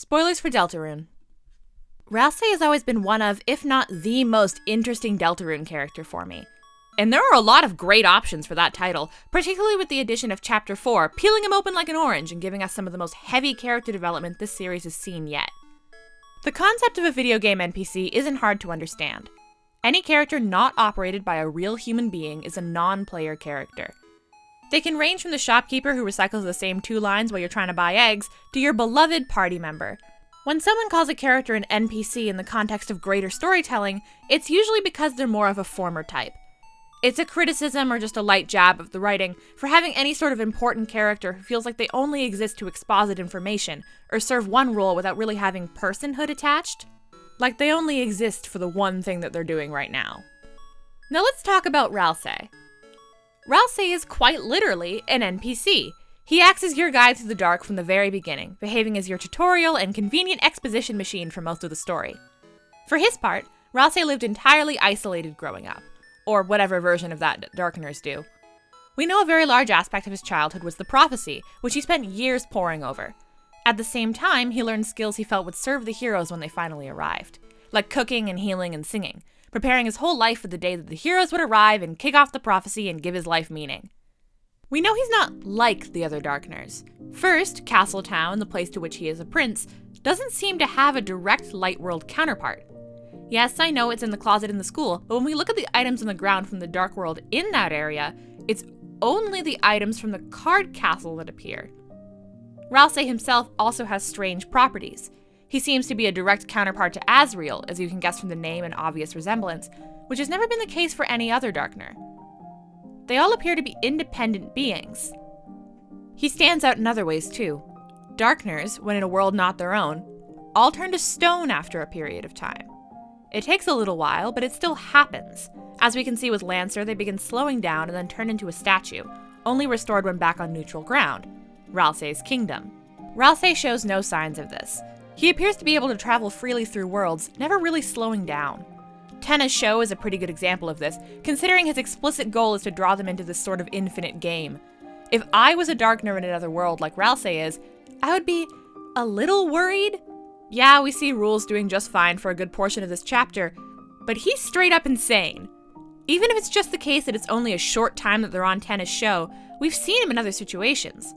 Spoilers for Deltarune. Ralsei has always been one of, if not the most interesting Deltarune character for me. And there are a lot of great options for that title, particularly with the addition of Chapter 4, peeling him open like an orange and giving us some of the most heavy character development this series has seen yet. The concept of a video game NPC isn't hard to understand. Any character not operated by a real human being is a non-player character. They can range from the shopkeeper who recycles the same 2 lines while you're trying to buy eggs, to your beloved party member. When someone calls a character an NPC in the context of greater storytelling, it's usually because they're more of a former type. It's a criticism or just a light jab of the writing for having any sort of important character who feels like they only exist to exposit information or serve one role without really having personhood attached. Like they only exist for the one thing that they're doing right now. Now let's talk about Ralsei. Ralsei is quite literally an NPC. He acts as your guide through the dark from the very beginning, behaving as your tutorial and convenient exposition machine for most of the story. For his part, Ralsei lived entirely isolated growing up, or whatever version of that Darkeners do. We know a very large aspect of his childhood was the prophecy, which he spent years poring over. At the same time, he learned skills he felt would serve the heroes when they finally arrived, like cooking and healing and singing, preparing his whole life for the day that the heroes would arrive and kick off the prophecy and give his life meaning. We know he's not like the other Darkeners. First, Castletown, the place to which he is a prince, doesn't seem to have a direct Lightworld counterpart. Yes, I know it's in the closet in the school, but when we look at the items on the ground from the Dark World in that area, it's only the items from the card castle that appear. Ralsei himself also has strange properties. He seems to be a direct counterpart to Asriel, as you can guess from the name and obvious resemblance, which has never been the case for any other Darkener. They all appear to be independent beings. He stands out in other ways too. Darkeners, when in a world not their own, all turn to stone after a period of time. It takes a little while, but it still happens. As we can see with Lancer, they begin slowing down and then turn into a statue, only restored when back on neutral ground, Ralsei's kingdom. Ralsei shows no signs of this. He appears to be able to travel freely through worlds, never really slowing down. Tenna's show is a pretty good example of this, considering his explicit goal is to draw them into this sort of infinite game. If I was a Darkener in another world like Ralsei is, I would be a little worried. Yeah, we see Rules doing just fine for a good portion of this chapter, but he's straight up insane. Even if it's just the case that it's only a short time that they're on Tenna's show, we've seen him in other situations.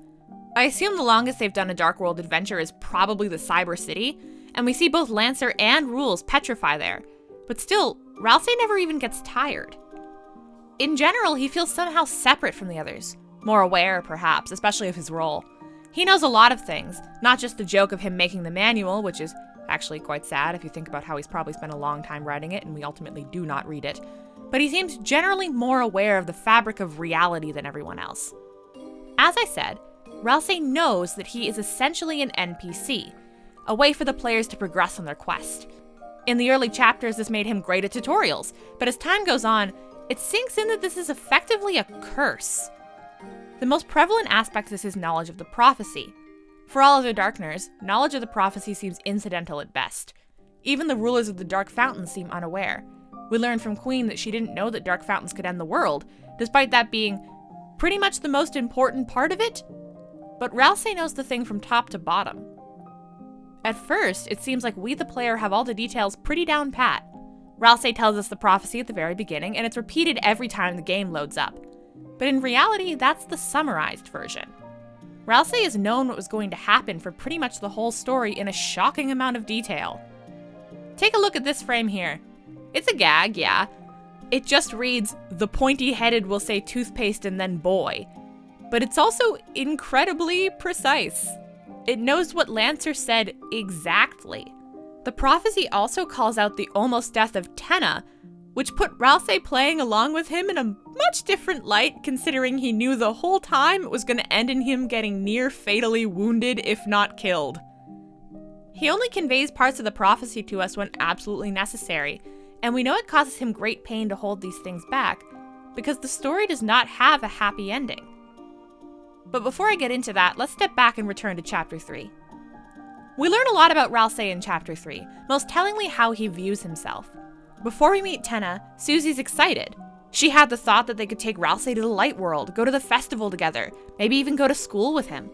I assume the longest they've done a Dark World adventure is probably the Cyber City, and we see both Lancer and Rules petrify there. But still, Ralsei never even gets tired. In general, he feels somehow separate from the others. More aware, perhaps, especially of his role. He knows a lot of things, not just the joke of him making the manual, which is actually quite sad if you think about how he's probably spent a long time writing it and we ultimately do not read it. But he seems generally more aware of the fabric of reality than everyone else. As I said, Ralsei knows that he is essentially an NPC, a way for the players to progress on their quest. In the early chapters, this made him great at tutorials, but as time goes on, it sinks in that this is effectively a curse. The most prevalent aspect is his knowledge of the prophecy. For all other Darkeners, knowledge of the prophecy seems incidental at best. Even the rulers of the Dark Fountains seem unaware. We learn from Queen that she didn't know that Dark Fountains could end the world, despite that being pretty much the most important part of it. But Ralsei knows the thing from top to bottom. At first, it seems like we the player have all the details pretty down pat. Ralsei tells us the prophecy at the very beginning, and it's repeated every time the game loads up. But in reality, that's the summarized version. Ralsei has known what was going to happen for pretty much the whole story in a shocking amount of detail. Take a look at this frame here. It's a gag, yeah. It just reads, "The pointy-headed will say toothpaste and then boy." But it's also incredibly precise. It knows what Lancer said exactly. The prophecy also calls out the almost death of Tenna, which put Ralsei playing along with him in a much different light, considering he knew the whole time it was going to end in him getting near fatally wounded, if not killed. He only conveys parts of the prophecy to us when absolutely necessary, and we know it causes him great pain to hold these things back, because the story does not have a happy ending. But before I get into that, let's step back and return to Chapter 3. We learn a lot about Ralsei in Chapter 3, most tellingly how he views himself. Before we meet Tenna, Susie's excited. She had the thought that they could take Ralsei to the light world, go to the festival together, maybe even go to school with him.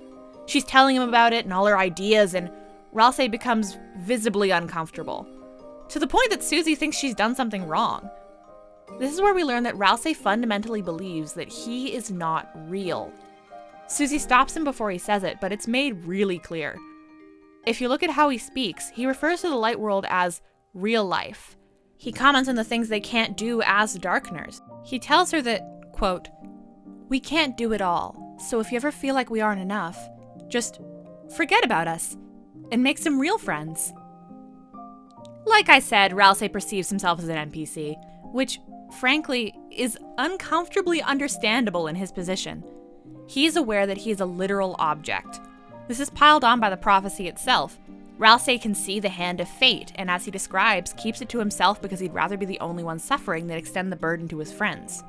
She's telling him about it and all her ideas, and Ralsei becomes visibly uncomfortable, to the point that Susie thinks she's done something wrong. This is where we learn that Ralsei fundamentally believes that he is not real. Susie stops him before he says it, but it's made really clear. If you look at how he speaks, he refers to the light world as real life. He comments on the things they can't do as Darkners. He tells her that, quote, "We can't do it all, so if you ever feel like we aren't enough, just forget about us and make some real friends." Like I said, Ralsei perceives himself as an NPC, which, frankly, is uncomfortably understandable in his position. He is aware that he is a literal object. This is piled on by the prophecy itself. Ralsei can see the hand of fate, and as he describes, keeps it to himself because he'd rather be the only one suffering than extend the burden to his friends.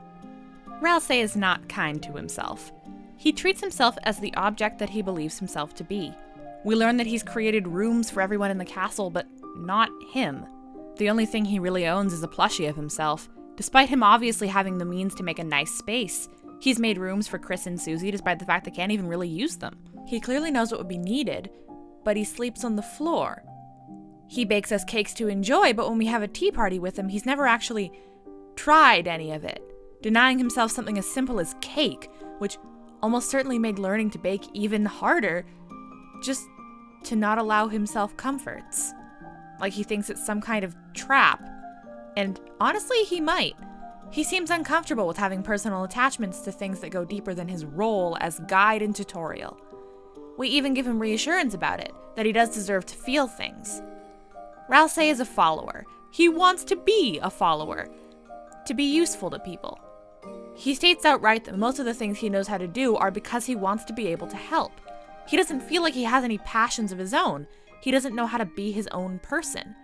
Ralsei is not kind to himself. He treats himself as the object that he believes himself to be. We learn that he's created rooms for everyone in the castle, but not him. The only thing he really owns is a plushie of himself. Despite him obviously having the means to make a nice space, he's made rooms for Chris and Susie despite the fact they can't even really use them. He clearly knows what would be needed, but he sleeps on the floor. He bakes us cakes to enjoy, but when we have a tea party with him, he's never actually tried any of it, denying himself something as simple as cake, which almost certainly made learning to bake even harder, just to not allow himself comforts. Like he thinks it's some kind of trap. And honestly, he might. He seems uncomfortable with having personal attachments to things that go deeper than his role as guide and tutorial. We even give him reassurance about it, that he does deserve to feel things. Ralsei is a follower. He wants to be a follower, to be useful to people. He states outright that most of the things he knows how to do are because he wants to be able to help. He doesn't feel like he has any passions of his own. He doesn't know how to be his own person.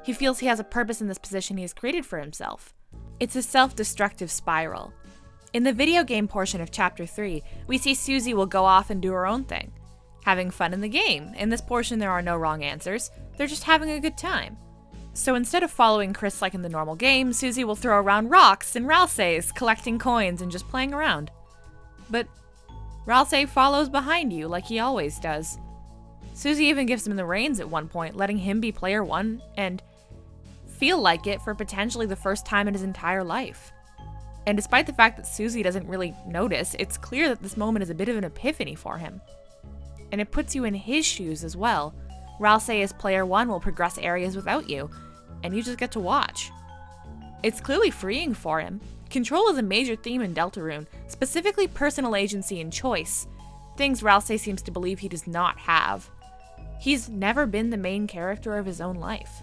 He feels he has a purpose in this position he has created for himself. It's a self-destructive spiral. In the video game portion of Chapter 3, we see Susie will go off and do her own thing, having fun in the game. In this portion, there are no wrong answers. They're just having a good time. So instead of following Chris like in the normal game, Susie will throw around rocks and Ralsei's, collecting coins and just playing around. But Ralsei follows behind you like he always does. Susie even gives him the reins at one point, letting him be player one and feel like it for potentially the first time in his entire life. And despite the fact that Susie doesn't really notice, it's clear that this moment is a bit of an epiphany for him. And it puts you in his shoes as well. Ralsei as player one will progress areas without you, and you just get to watch. It's clearly freeing for him. Control is a major theme in Deltarune, specifically personal agency and choice, things Ralsei seems to believe he does not have. He's never been the main character of his own life.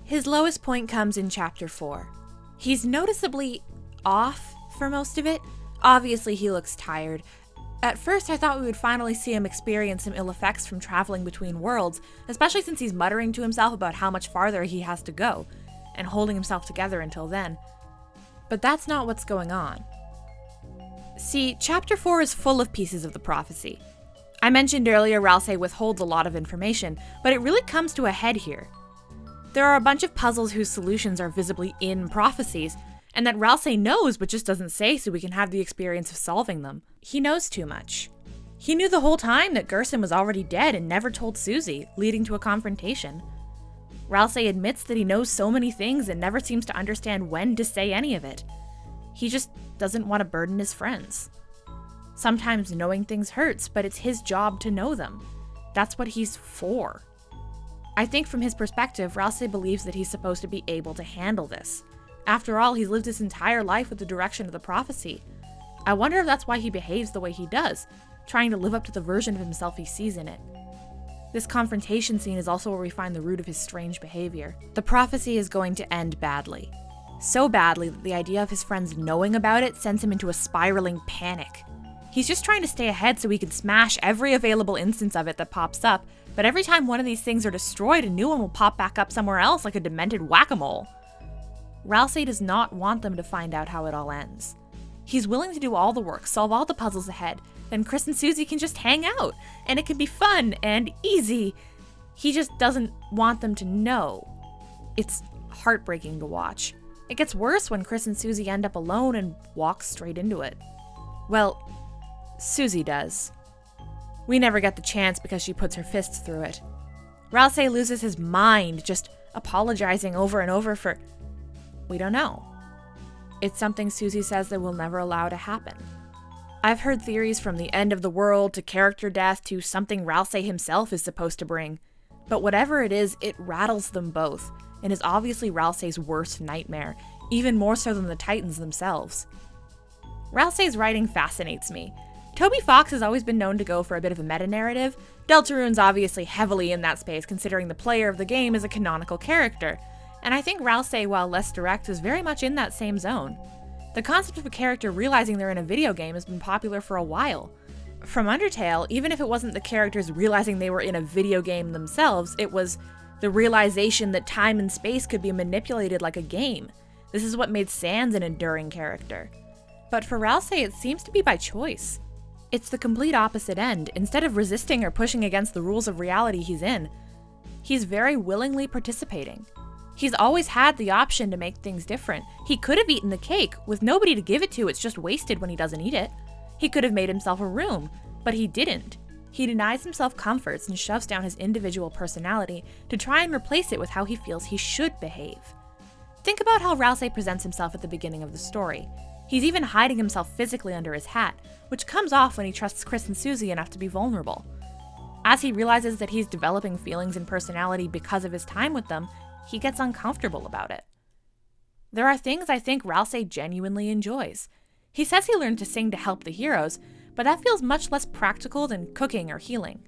His lowest point comes in Chapter 4. He's noticeably off for most of it. Obviously, he looks tired. At first, I thought we would finally see him experience some ill effects from traveling between worlds, especially since he's muttering to himself about how much farther he has to go, and holding himself together until then. But that's not what's going on. See, Chapter 4 is full of pieces of the prophecy. I mentioned earlier Ralsei withholds a lot of information, but it really comes to a head here. There are a bunch of puzzles whose solutions are visibly in prophecies, and that Ralsei knows but just doesn't say so we can have the experience of solving them. He knows too much. He knew the whole time that Gerson was already dead and never told Susie, leading to a confrontation. Ralsei admits that he knows so many things and never seems to understand when to say any of it. He just doesn't want to burden his friends. Sometimes knowing things hurts, but it's his job to know them. That's what he's for. I think from his perspective, Ralsei believes that he's supposed to be able to handle this. After all, he's lived his entire life with the direction of the prophecy. I wonder if that's why he behaves the way he does, trying to live up to the version of himself he sees in it. This confrontation scene is also where we find the root of his strange behavior. The prophecy is going to end badly. So badly that the idea of his friends knowing about it sends him into a spiraling panic. He's just trying to stay ahead so he can smash every available instance of it that pops up, but every time one of these things are destroyed, a new one will pop back up somewhere else like a demented whack-a-mole. Ralsei does not want them to find out how it all ends. He's willing to do all the work, solve all the puzzles ahead, then Chris and Susie can just hang out, and it can be fun and easy. He just doesn't want them to know. It's heartbreaking to watch. It gets worse when Chris and Susie end up alone and walk straight into it. Well, Susie does. We never get the chance because she puts her fists through it. Ralsei loses his mind, just apologizing over and over for... We don't know. It's something Susie says they will never allow to happen. I've heard theories from the end of the world to character death to something Ralsei himself is supposed to bring. But whatever it is, it rattles them both, and is obviously Ralsei's worst nightmare, even more so than the Titans themselves. Ralsei's writing fascinates me. Toby Fox has always been known to go for a bit of a meta-narrative. Deltarune's obviously heavily in that space, considering the player of the game is a canonical character, and I think Ralsei, while less direct, is very much in that same zone. The concept of a character realizing they're in a video game has been popular for a while. From Undertale, even if it wasn't the characters realizing they were in a video game themselves, it was the realization that time and space could be manipulated like a game. This is what made Sans an enduring character. But for Ralsei, it seems to be by choice. It's the complete opposite end. Instead of resisting or pushing against the rules of reality he's in, he's very willingly participating. He's always had the option to make things different. He could have eaten the cake. With nobody to give it to, it's just wasted when he doesn't eat it. He could have made himself a room, but he didn't. He denies himself comforts and shoves down his individual personality to try and replace it with how he feels he should behave. Think about how Ralsei presents himself at the beginning of the story. He's even hiding himself physically under his hat, which comes off when he trusts Chris and Susie enough to be vulnerable. As he realizes that he's developing feelings and personality because of his time with them, he gets uncomfortable about it. There are things I think Ralsei genuinely enjoys. He says he learned to sing to help the heroes, but that feels much less practical than cooking or healing.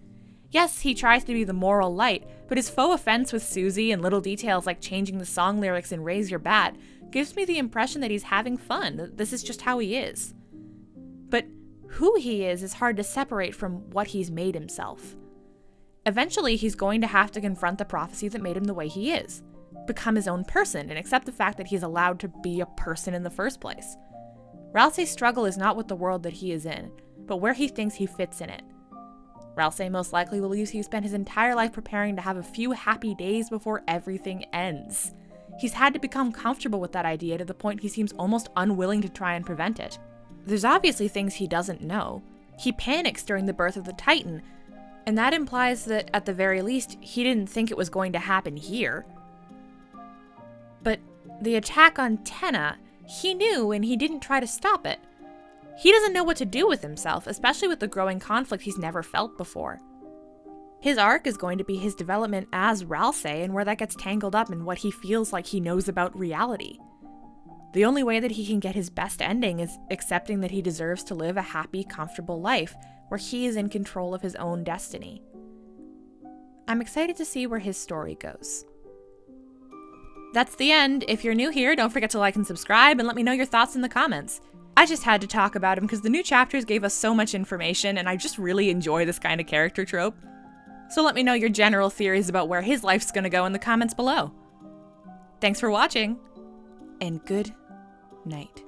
Yes, he tries to be the moral light, but his faux offense with Susie and little details like changing the song lyrics in Raise Your Bat gives me the impression that he's having fun, that this is just how he is. But who he is hard to separate from what he's made himself. Eventually, he's going to have to confront the prophecy that made him the way he is, become his own person, and accept the fact that he's allowed to be a person in the first place. Ralsei's struggle is not with the world that he is in, but where he thinks he fits in it. Ralsei most likely believes he spent his entire life preparing to have a few happy days before everything ends. He's had to become comfortable with that idea to the point he seems almost unwilling to try and prevent it. There's obviously things he doesn't know. He panics during the birth of the Titan, and that implies that, at the very least, he didn't think it was going to happen here. But the attack on Tenna, he knew and he didn't try to stop it. He doesn't know what to do with himself, especially with the growing conflict he's never felt before. His arc is going to be his development as Ralsei and where that gets tangled up in what he feels like he knows about reality. The only way that he can get his best ending is accepting that he deserves to live a happy, comfortable life where he is in control of his own destiny. I'm excited to see where his story goes. That's the end. If you're new here, don't forget to like and subscribe and let me know your thoughts in the comments. I just had to talk about him because the new chapters gave us so much information and I just really enjoy this kind of character trope. So let me know your general theories about where his life's gonna go in the comments below. Thanks for watching, and good night.